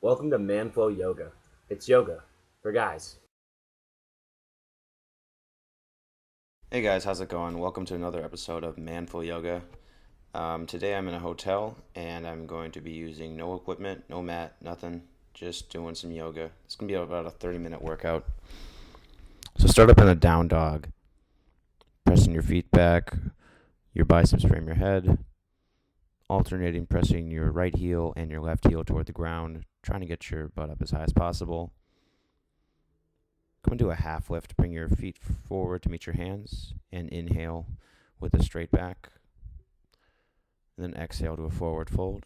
Welcome to Flow Yoga. It's yoga for guys. Hey guys, how's it going? Welcome to another episode of Manful Yoga. Today I'm in a hotel and I'm going to be using no equipment, no mat, nothing, just doing some yoga. It's going to be about a 30-minute workout. So start up in a down dog, pressing your feet back, your biceps frame your head, alternating pressing your right heel and your left heel toward the ground, trying to get your butt up as high as possible. Come into a half lift, bring your feet forward to meet your hands, and inhale with a straight back. And then exhale to a forward fold.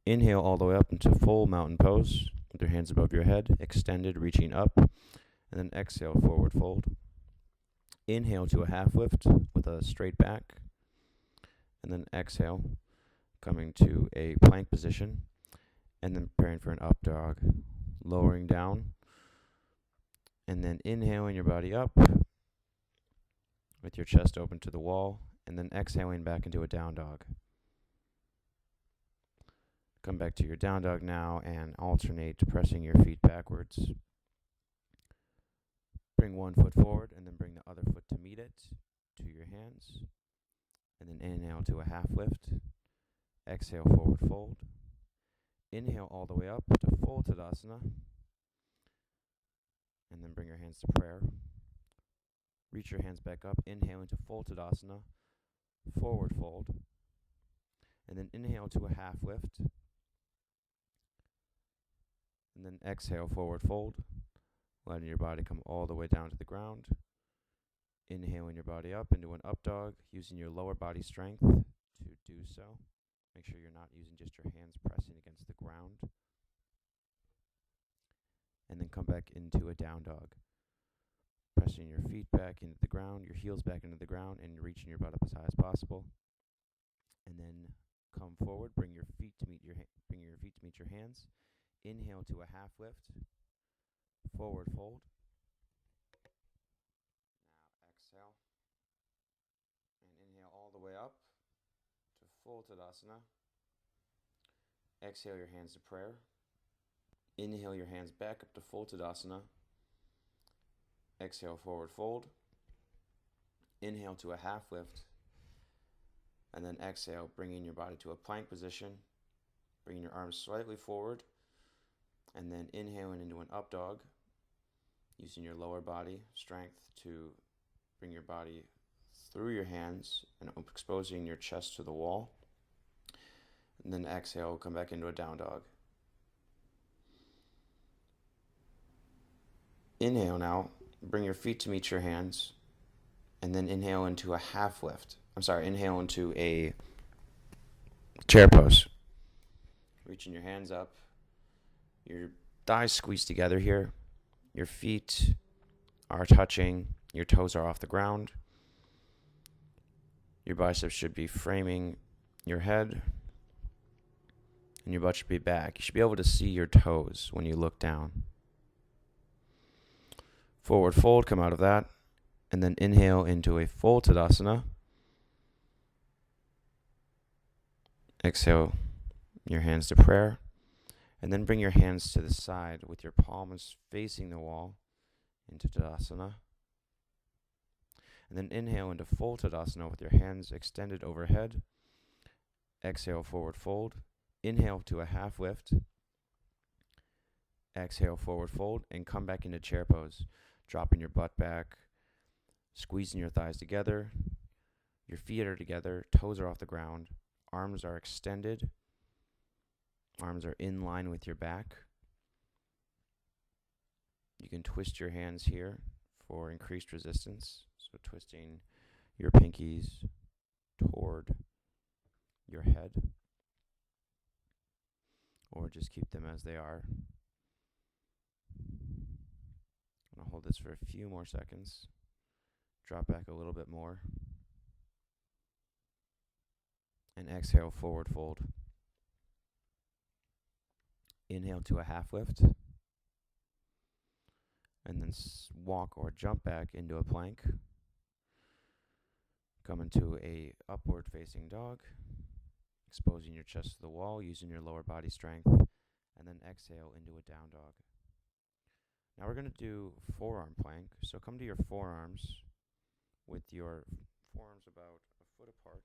Inhale all the way up into full mountain pose with your hands above your head, extended, reaching up. And then exhale, forward fold. Inhale to a half lift with a straight back. And then exhale, coming to a plank position. And then preparing for an up dog. Lowering down. And then inhaling your body up with your chest open to the wall. And then exhaling back into a down dog. Come back to your down dog now and alternate pressing your feet backwards. Bring one foot forward and then bring the other foot to meet it to your hands. And then inhale to a half lift. Exhale, forward fold. Inhale all the way up to full Tadasana. And then bring your hands to prayer. Reach your hands back up. Inhale into full Tadasana. Forward fold. And then inhale to a half lift. And then exhale, forward fold. Letting your body come all the way down to the ground. Inhaling your body up into an up dog, using your lower body strength to do so. Make sure you're not using just your hands pressing against the ground. And then come back into a down dog. Pressing your feet back into the ground, your heels back into the ground, and reaching your butt up as high as possible. And then come forward, bring your feet to meet your hands. Inhale to a half lift. Forward fold. Now exhale. And inhale all the way up to full Tadasana. Exhale your hands to prayer. Inhale your hands back up to full Tadasana. Exhale, forward fold. Inhale to a half lift. And then exhale, bringing your body to a plank position. Bringing your arms slightly forward. And then inhaling into an up dog. Using your lower body strength to bring your body through your hands and exposing your chest to the wall. And then exhale, come back into a down dog. Inhale now, bring your feet to meet your hands, and then inhale into a half lift. Inhale into a chair pose. Reaching your hands up, your thighs squeeze together here, your feet are touching, your toes are off the ground, your biceps should be framing your head, and your butt should be back. You should be able to see your toes when you look down. Forward fold, come out of that, and then inhale into a full Tadasana. Exhale your hands to prayer, and then bring your hands to the side with your palms facing the wall into Tadasana. And then inhale into full Tadasana with your hands extended overhead. Exhale, forward fold. Inhale to a half lift. Exhale, forward fold, and come back into chair pose. Dropping your butt back, squeezing your thighs together. Your feet are together, toes are off the ground, arms are extended. Arms are in line with your back. You can twist your hands here for increased resistance. So twisting your pinkies toward your head. Or just keep them as they are. I'm going to hold this for a few more seconds. Drop back a little bit more. And exhale, forward fold. Inhale to a half lift. And then walk or jump back into a plank. Come into a upward facing dog. Exposing your chest to the wall, using your lower body strength. And then exhale into a down dog. Now we're going to do forearm plank. So come to your forearms with your forearms about a foot apart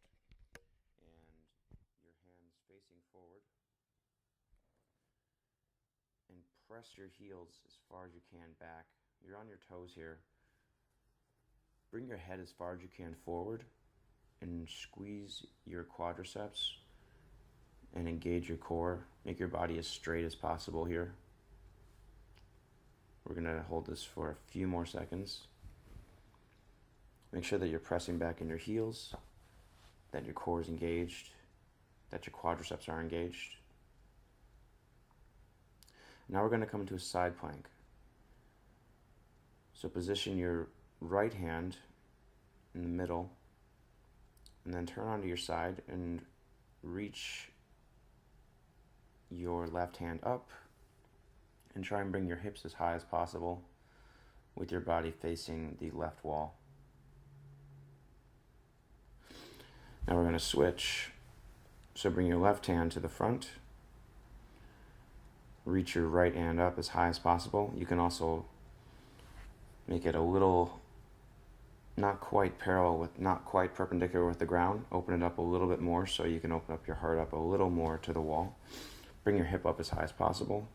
and your hands facing forward. And press your heels as far as you can back. You're on your toes here. Bring your head as far as you can forward and squeeze your quadriceps and engage your core. Make your body as straight as possible here. We're going to hold this for a few more seconds. Make sure that you're pressing back in your heels, that your core is engaged, that your quadriceps are engaged. Now we're going to come to a side plank. So position your right hand in the middle and then turn onto your side and reach your left hand up and try and bring your hips as high as possible with your body facing the left wall. Now we're going to switch. So bring your left hand to the front. Reach your right hand up as high as possible. You can also make it a little not quite perpendicular with the ground. Open it up a little bit more so you can open up your heart up a little more to the wall. Bring your hip up as high as possible.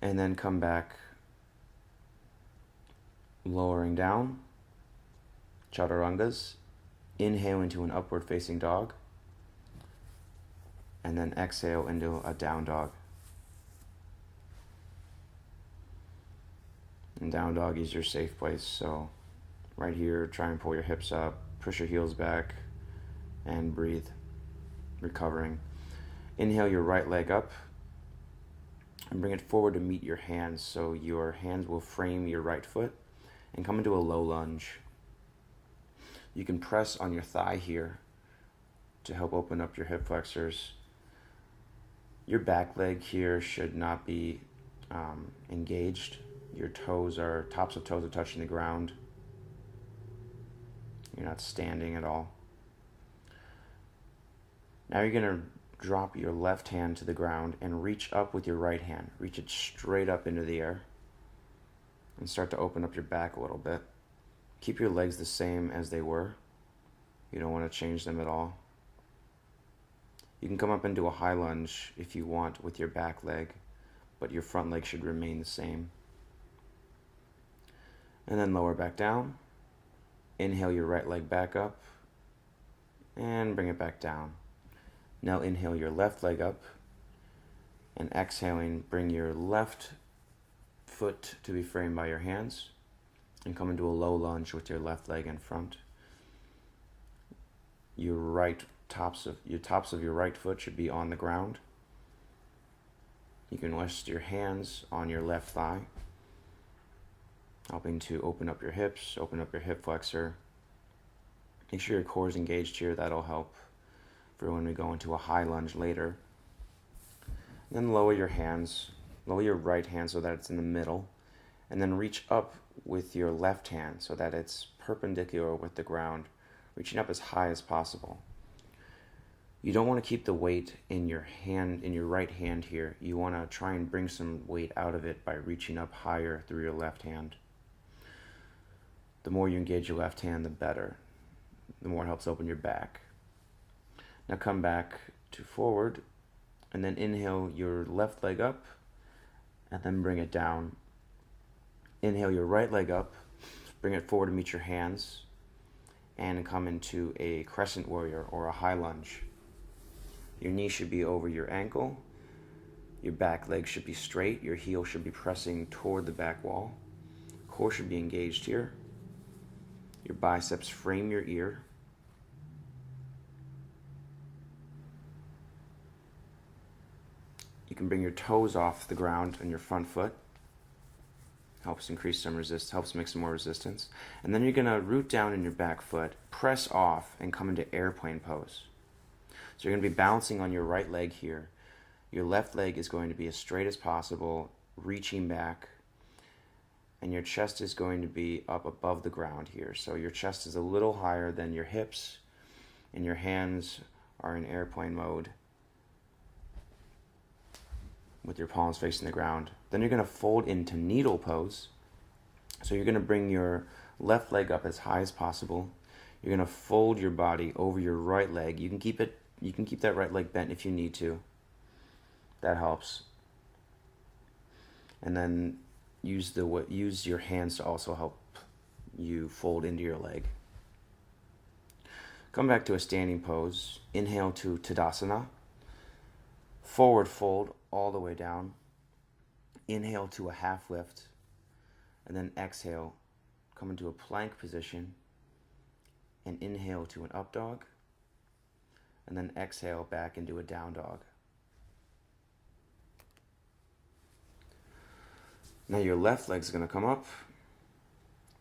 And then come back, lowering down, chaturangas. Inhale into an upward facing dog. And then exhale into a down dog. And down dog is your safe place. So right here, try and pull your hips up, push your heels back, and breathe, recovering. Inhale your right leg up and bring it forward to meet your hands. So your hands will frame your right foot and come into a low lunge. You can press on your thigh here to help open up your hip flexors. Your back leg here should not be engaged. Your tops of toes are touching the ground. You're not standing at all. Now you're going to drop your left hand to the ground and reach up with your right hand. Reach it straight up into the air and start to open up your back a little bit. Keep your legs the same as they were. You don't want to change them at all. You can come up into a high lunge if you want with your back leg, but your front leg should remain the same. And then lower back down. Inhale your right leg back up and bring it back down. Now inhale your left leg up and exhaling, bring your left foot to be framed by your hands and come into a low lunge with your left leg in front. Your tops of your right foot should be on the ground. You can rest your hands on your left thigh, helping to open up your hips, open up your hip flexor. Make sure your core is engaged here. That'll help for when we go into a high lunge later. Then lower your hands, lower your right hand so that it's in the middle, and then reach up with your left hand so that it's perpendicular with the ground, reaching up as high as possible. You don't want to keep the weight in your hand, in your right hand here. You want to try and bring some weight out of it by reaching up higher through your left hand. The more you engage your left hand, the better. The more it helps open your back. Now come back to forward and then inhale your left leg up and then bring it down. Inhale your right leg up, bring it forward to meet your hands and come into a crescent warrior or a high lunge. Your knee should be over your ankle. Your back leg should be straight. Your heel should be pressing toward the back wall. Core should be engaged here. Your biceps frame your ear. You can bring your toes off the ground on your front foot. Helps increase some resistance, helps make some more resistance. And then you're going to root down in your back foot, press off, and come into airplane pose. So you're going to be balancing on your right leg here. Your left leg is going to be as straight as possible, reaching back. And your chest is going to be up above the ground here. So your chest is a little higher than your hips, and your hands are in airplane mode. with your palms facing the ground. Then you're going to fold into needle pose. So you're going to bring your left leg up as high as possible. You're going to fold your body over your right leg. You can keep that right leg bent if you need to. That helps. And then use your hands to also help you fold into your leg. Come back to a standing pose. Inhale to Tadasana. Forward fold all the way down. Inhale to a half lift. And then exhale, come into a plank position. And inhale to an up dog. And then exhale back into a down dog. Now your left leg's going to come up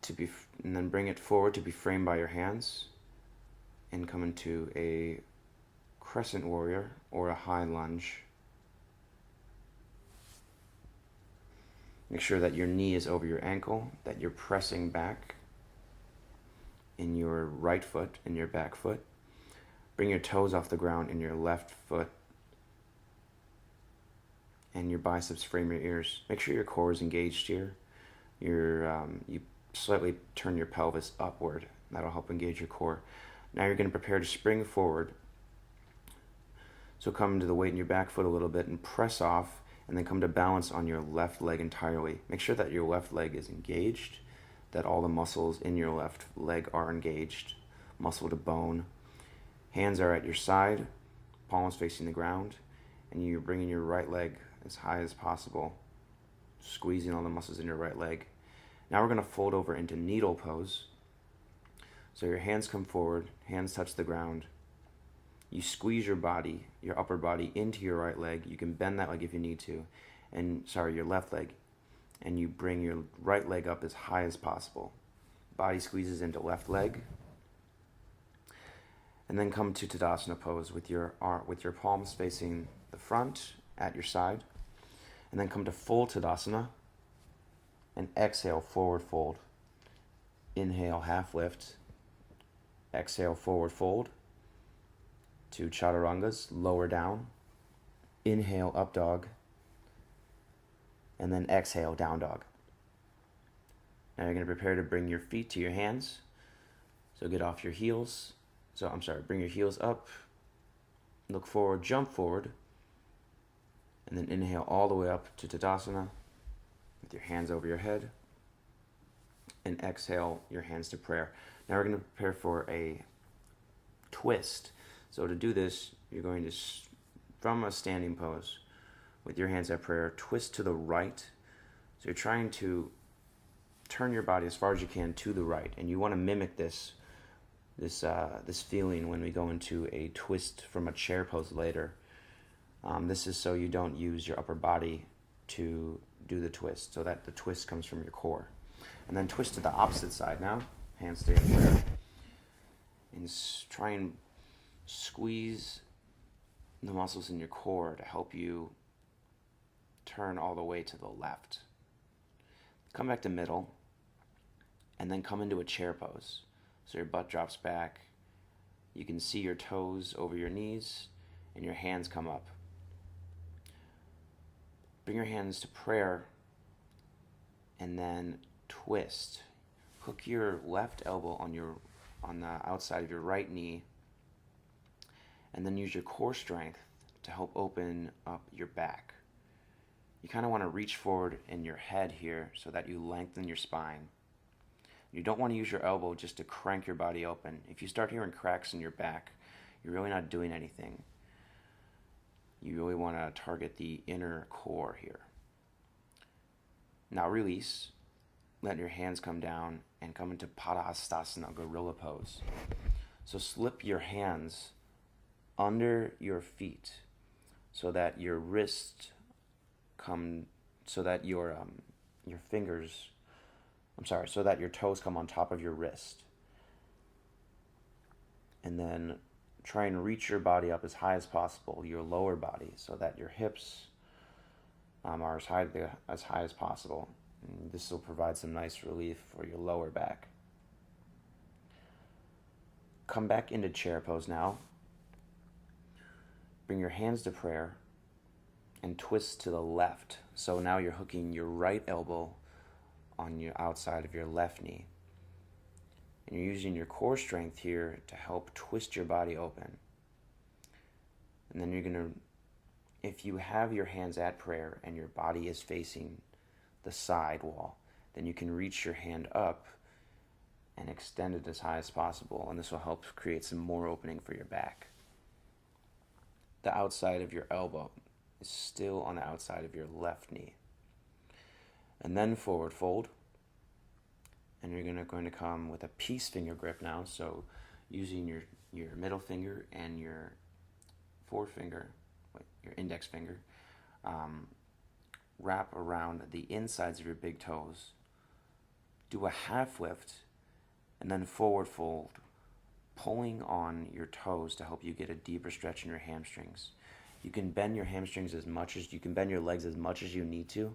and then bring it forward to be framed by your hands. And come into a crescent warrior or a high lunge. Make sure that your knee is over your ankle, that you're pressing back in your right foot and your back foot. Bring your toes off the ground in your left foot. And your biceps frame your ears. Make sure your core is engaged here. You slightly turn your pelvis upward. That'll help engage your core. Now you're going to prepare to spring forward. So come to the weight in your back foot a little bit and press off, and then come to balance on your left leg entirely. Make sure that your left leg is engaged, that all the muscles in your left leg are engaged, muscle to bone. Hands are at your side, palms facing the ground, and you're bringing your right leg as high as possible, squeezing all the muscles in your right leg. Now we're going to fold over into needle pose. So your hands come forward, hands touch the ground. You squeeze your body, your upper body, into your right leg. You can bend that leg if you need to. Your left leg. And you bring your right leg up as high as possible. Body squeezes into left leg. And then come to Tadasana pose with your palms facing the front at your side. And then come to full Tadasana. And exhale, forward fold. Inhale, half lift. Exhale, forward fold to Chaturangas, lower down. Inhale, up dog. And then exhale, down dog. Now you're going to prepare to bring your feet to your hands. So get off your heels. Bring your heels up. Look forward, jump forward. And then inhale all the way up to Tadasana with your hands over your head. And exhale your hands to prayer. Now we're going to prepare for a twist. So to do this, you're going to, from a standing pose, with your hands at prayer, twist to the right. So you're trying to turn your body as far as you can to the right, and you want to mimic this feeling when we go into a twist from a chair pose later. This is so you don't use your upper body to do the twist, so that the twist comes from your core. And then twist to the opposite side now. Hands stay in prayer. And try and squeeze the muscles in your core to help you turn all the way to the left. Come back to middle. And then come into a chair pose. So your butt drops back. You can see your toes over your knees. And your hands come up. Bring your hands to prayer. And then twist. Hook your left elbow on the outside of your right knee, and then use your core strength to help open up your back. You kind of want to reach forward in your head here so that you lengthen your spine. You don't want to use your elbow just to crank your body open. If you start hearing cracks in your back, you're really not doing anything. You really want to target the inner core here. Now release. Let your hands come down and come into Padahastasana, gorilla pose. So slip your hands under your feet so that your wrist so that your toes come on top of your wrist. And then try and reach your body up as high as possible, your lower body, so that your hips are as high as possible. And this will provide some nice relief for your lower back. Come back into chair pose now. Bring your hands to prayer and twist to the left. So now you're hooking your right elbow on your outside of your left knee. And you're using your core strength here to help twist your body open. And then you're going to, if you have your hands at prayer and your body is facing the side wall, then you can reach your hand up and extend it as high as possible. And this will help create some more opening for your back. The outside of your elbow is still on the outside of your left knee. And then forward fold. And you're going to come with a peace finger grip now. So using your middle finger and your forefinger, your index finger, wrap around the insides of your big toes. Do a half lift and then forward fold, pulling on your toes to help you get a deeper stretch in your hamstrings. You can bend your hamstrings as much as you can bend your legs as much as you need to,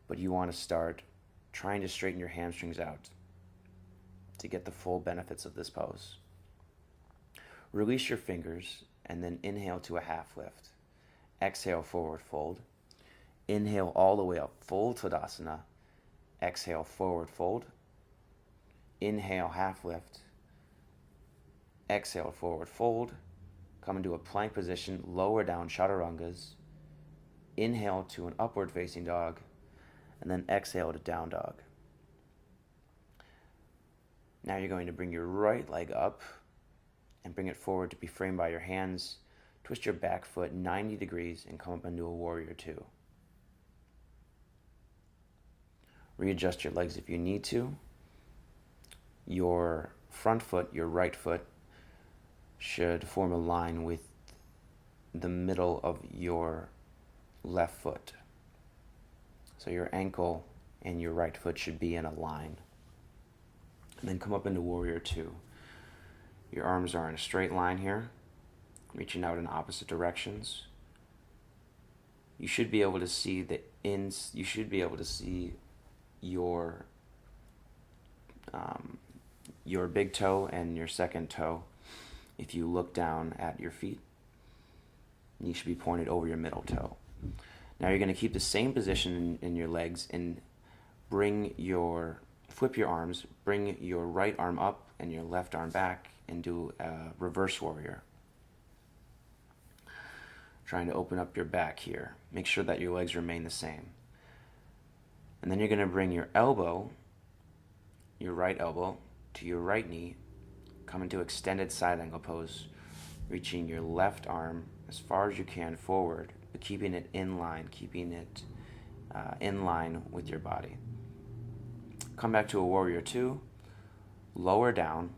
but you want to start trying to straighten your hamstrings out to get the full benefits of this pose. Release your fingers and then inhale to a half lift. Exhale, forward fold. Inhale all the way up, full Tadasana. Exhale, forward fold. Inhale, half lift. Exhale, forward fold. Come into a plank position, lower down chaturangas. Inhale to an upward facing dog. And then exhale to down dog. Now you're going to bring your right leg up and bring it forward to be framed by your hands. Twist your back foot 90 degrees and come up into a warrior two. Readjust your legs if you need to. Your front foot, your right foot, should form a line with the middle of your left foot. So your ankle and your right foot should be in a line. And then come up into warrior two. Your arms are in a straight line here, reaching out in opposite directions. You should be able to see your big toe and your second toe. If you look down at your feet, you should be pointed over your middle toe. Now you're going to keep the same position in your legs and flip your arms, bring your right arm up and your left arm back and do a reverse warrior. Trying to open up your back here. Make sure that your legs remain the same. And then you're going to bring your right elbow to your right knee, come into extended side angle pose, reaching your left arm as far as you can forward, but keeping it in line, in line with your body. Come back to a warrior two, lower down,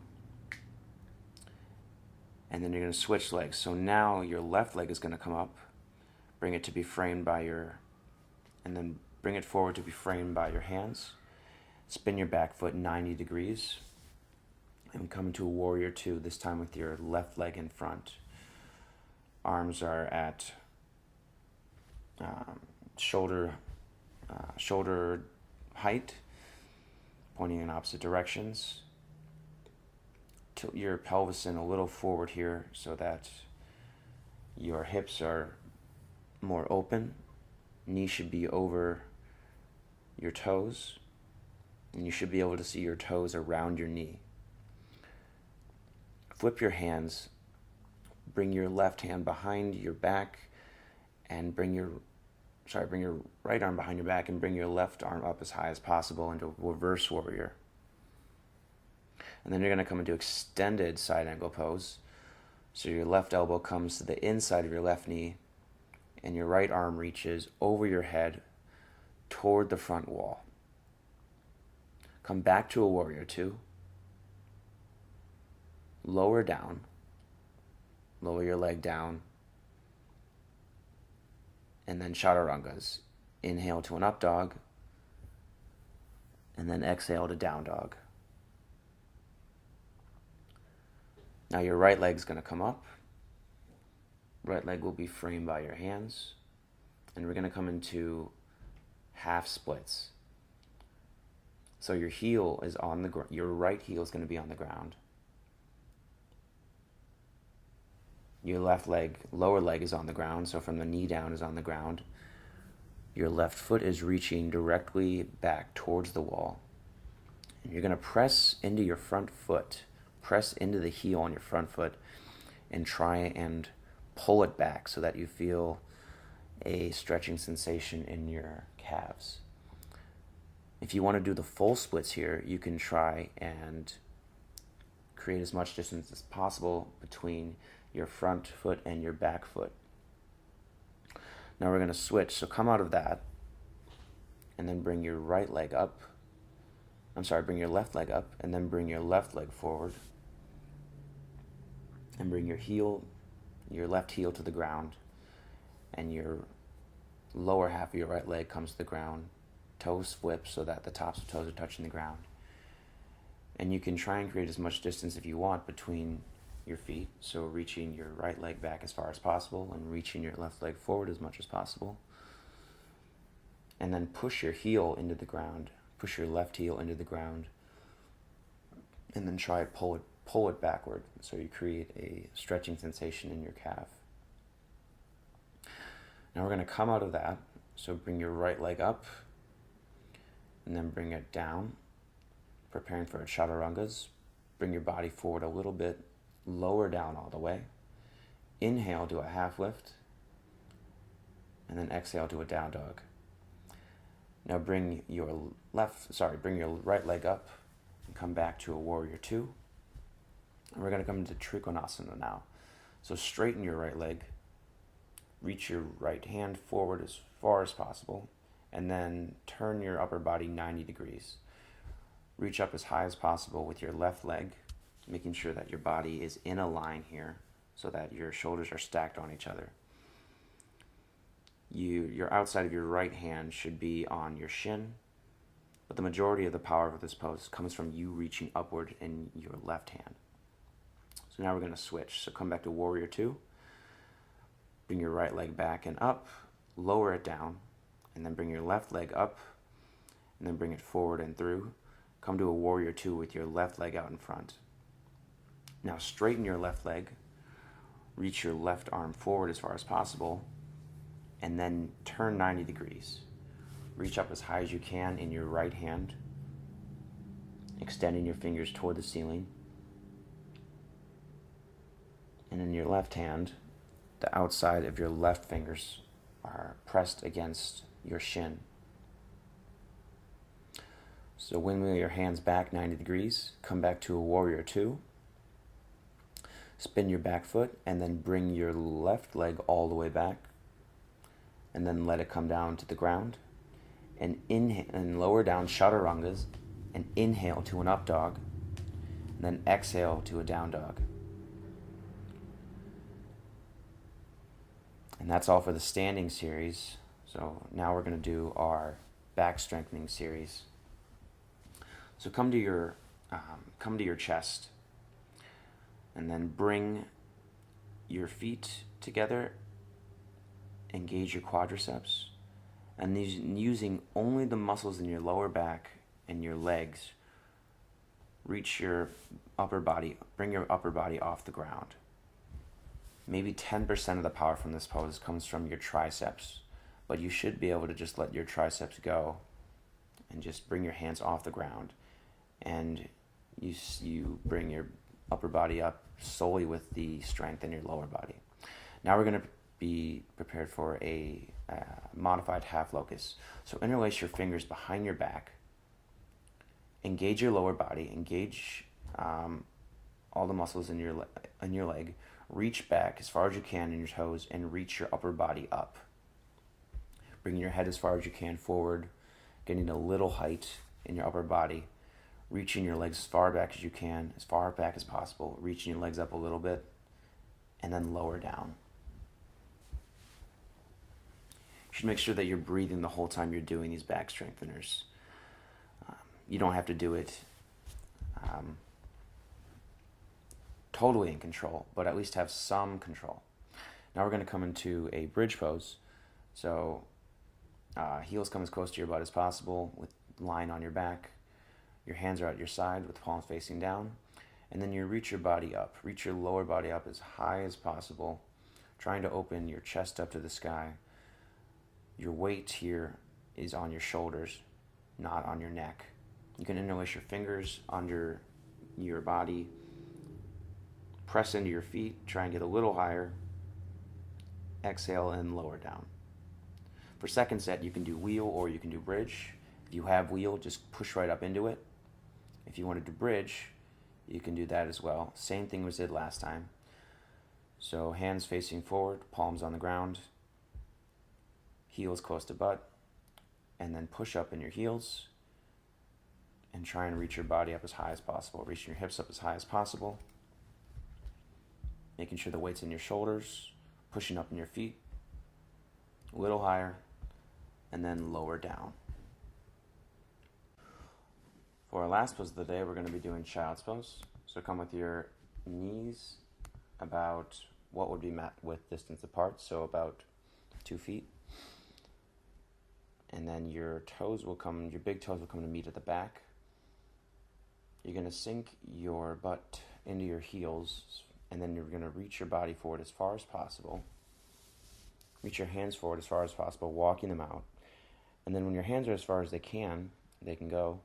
and then you're going to switch legs. So now your left leg is going to come up, bring it to be framed by and then bring it forward to be framed by your hands. Spin your back foot 90 degrees and come into a warrior two, this time with your left leg in front. Arms are at shoulder height, pointing in opposite directions. Tilt your pelvis in a little forward here so that your hips are more open. Knees should be over your toes, and you should be able to see your toes around your knee. Flip your hands, bring your left hand behind your back, and bring your right arm behind your back and bring your left arm up as high as possible into a reverse warrior. And then you're going to come into extended side angle pose. So your left elbow comes to the inside of your left knee and your right arm reaches over your head toward the front wall. Come back to a warrior two. Lower down. Lower your leg down. And then chaturangas. Inhale to an up dog. And then exhale to down dog. Now your right leg is going to come up. Right leg will be framed by your hands. And we're going to come into half splits. So your heel is on the ground. Your right heel is going to be on the ground. Your left leg, lower leg is on the ground, so from the knee down is on the ground. Your left foot is reaching directly back towards the wall. And you're going to press into your front foot, press into the heel on your front foot, and try and pull it back so that you feel a stretching sensation in your calves. If you want to do the full splits here, you can try and create as much distance as possible between your front foot and your back foot. Now we're going to switch. So come out of that and then bring your right leg up. Bring your left leg up and then bring your left leg forward. And bring your left heel to the ground. And your lower half of your right leg comes to the ground. Toes flip so that the tops of toes are touching the ground. And you can try and create as much distance if you want between your feet. So reaching your right leg back as far as possible and reaching your left leg forward as much as possible. And then push your heel into the ground. Push your left heel into the ground. And then try to pull it backward. So you create a stretching sensation in your calf. Now we're going to come out of that. So bring your right leg up. And then bring it down. Preparing for a chaturangas. Bring your body forward a little bit. Lower down all the way. Inhale, do a half lift. And then exhale, do a down dog. Now bring your right leg up and come back to a warrior two. And we're going to come into Trikonasana now. So straighten your right leg. Reach your right hand forward as far as possible. And then turn your upper body 90 degrees. Reach up as high as possible with your left leg, making sure that your body is in a line here so that your shoulders are stacked on each other. Your outside of your right hand should be on your shin, but the majority of the power of this pose comes from you reaching upward in your left hand. So now we're going to switch. So come back to warrior two. Bring your right leg back and up, lower it down, and then bring your left leg up, and then bring it forward and through. Come to a warrior two with your left leg out in front. Now straighten your left leg, reach your left arm forward as far as possible, and then turn 90 degrees. Reach up as high as you can in your right hand, extending your fingers toward the ceiling. And in your left hand, the outside of your left fingers are pressed against your shin. So windmill your hands back 90 degrees, come back to a warrior two, spin your back foot, and then bring your left leg all the way back, and then let it come down to the ground, and inhale and lower down chaturangas, and inhale to an up dog, and then exhale to a down dog. And that's all for the standing series. So now we're going to do our back strengthening series. So come to your chest, and then bring your feet together. Engage your quadriceps, and using only the muscles in your lower back and your legs, reach your upper body, bring your upper body off the ground. Maybe 10% of the power from this pose comes from your triceps, but you should be able to just let your triceps go and just bring your hands off the ground, and you bring your upper body up solely with the strength in your lower body. Now we're going to be prepared for a modified half locust. So interlace your fingers behind your back, engage your lower body, engage all the muscles in your leg, reach back as far as you can in your toes, and reach your upper body up. Bring your head as far as you can forward, getting a little height in your upper body, reaching your legs as far back as you can, as far back as possible, reaching your legs up a little bit, and then lower down. You should make sure that you're breathing the whole time you're doing these back strengtheners. You don't have to do it totally in control, but at least have some control. Now we're going to come into a bridge pose. So heels come as close to your butt as possible with line on your back. Your hands are at your side with palms facing down. And then you reach your body up. Reach your lower body up as high as possible, trying to open your chest up to the sky. Your weight here is on your shoulders, not on your neck. You can interlace your fingers under your body. Press into your feet. Try and get a little higher. Exhale and lower down. For second set, you can do wheel or you can do bridge. If you have wheel, just push right up into it. If you want to do bridge, you can do that as well. Same thing we did last time. So hands facing forward, palms on the ground, heels close to butt, and then push up in your heels and try and reach your body up as high as possible. Reaching your hips up as high as possible. Making sure the weight's in your shoulders, pushing up in your feet, a little higher, and then lower down. For our last pose of the day, we're going to be doing child's pose. So come with your knees about what would be met with distance apart, so about 2 feet. And then your big toes will come to meet at the back. You're going to sink your butt into your heels, and then you're going to reach your body forward as far as possible. Reach your hands forward as far as possible, walking them out. And then when your hands are as far as they can go,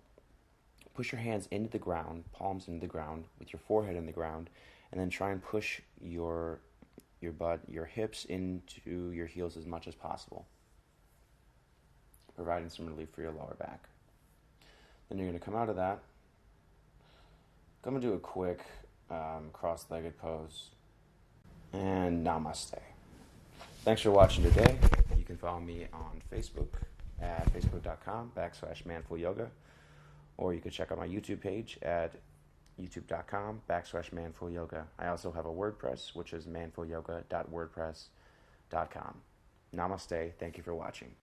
push your hands into the ground, palms into the ground, with your forehead in the ground, and then try and push your butt, your hips into your heels as much as possible, providing some relief for your lower back. Then you're going to come out of that. Come and do a quick cross-legged pose. And namaste. Thanks for watching today. You can follow me on Facebook at facebook.com/manfulyoga, or you can check out my YouTube page at youtube.com/manfulyoga. I also have a WordPress, which is manfulyoga.wordpress.com. Namaste. Thank you for watching.